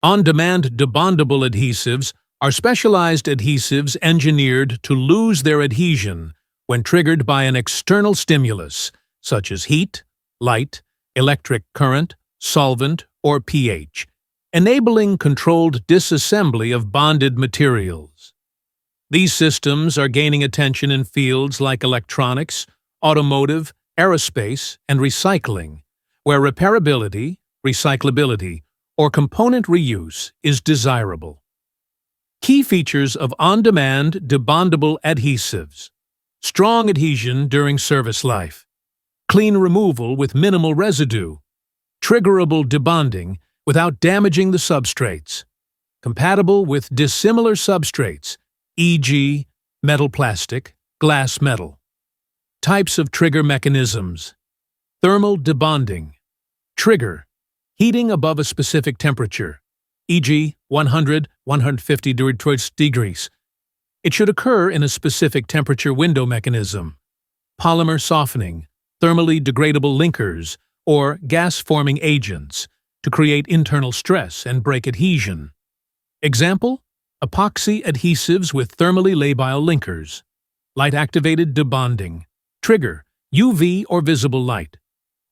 On-demand Debondable adhesives are specialized adhesives engineered to lose their adhesion when triggered by an external stimulus, such as heat, light, electric current, solvent, or pH, enabling controlled disassembly of bonded materials. These systems are gaining attention in fields like electronics, automotive, aerospace, and recycling, where reparability, recyclability, or component reuse is desirable. Key features of on-demand Debondable adhesives: strong adhesion during service life, clean removal with minimal residue, triggerable debonding without damaging the substrates, compatible with dissimilar substrates, e.g., metal plastic, glass metal. Types of trigger mechanisms: thermal debonding, trigger, heating above a specific temperature, e.g., 100–150 degrees. It should occur in a specific temperature window mechanism. Polymer softening, thermally degradable linkers, or gas-forming agents to create internal stress and break adhesion. Example: epoxy adhesives with thermally labile linkers. Light-activated debonding. Trigger: UV or visible light.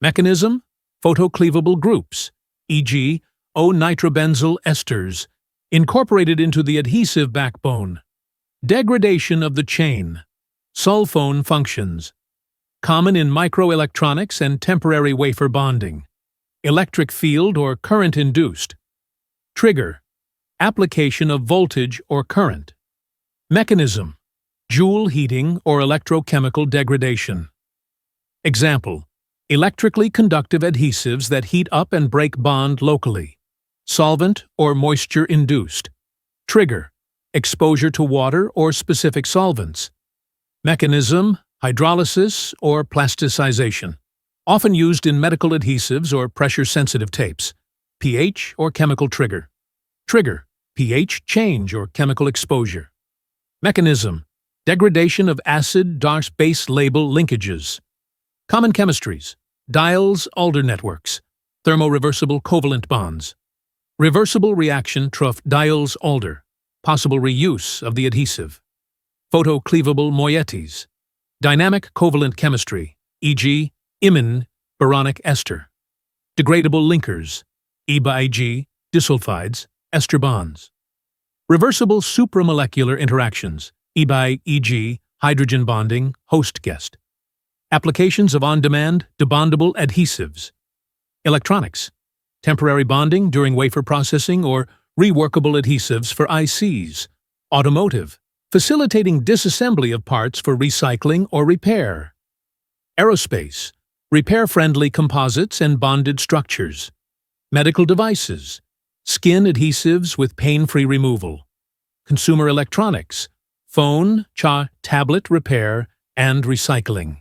Mechanism: photocleavable groups, e.g., O-nitrobenzyl esters, incorporated into the adhesive backbone. Degradation of the chain. Sulfone functions. Common in microelectronics and temporary wafer bonding. Electric field or current-induced. Trigger: application of voltage or current. Mechanism: Joule heating or electrochemical degradation. Example: electrically conductive adhesives that heat up and break bond locally. Solvent or moisture-induced. Trigger: exposure to water or specific solvents. Mechanism: hydrolysis or plasticization. Often used in medical adhesives or pressure-sensitive tapes. pH or chemical trigger. Trigger: pH change or chemical exposure. Mechanism: degradation of acid-base label linkages. Common chemistries: Diels-Alder networks, thermoreversible covalent bonds. Reversible reaction Truff-Diels-Alder, possible reuse of the adhesive. Photocleavable moieties. Dynamic covalent chemistry, e.g., imine boronic ester. Degradable linkers, e.g., disulfides, ester bonds. Reversible supramolecular interactions, e.g., hydrogen bonding, host-guest. Applications of on-demand Debondable adhesives. Electronics: temporary bonding during wafer processing or reworkable adhesives for ICs. Automotive: facilitating disassembly of parts for recycling or repair. Aerospace: repair-friendly composites and bonded structures. Medical devices: skin adhesives with pain-free removal. Consumer electronics: phone, tablet repair, and recycling.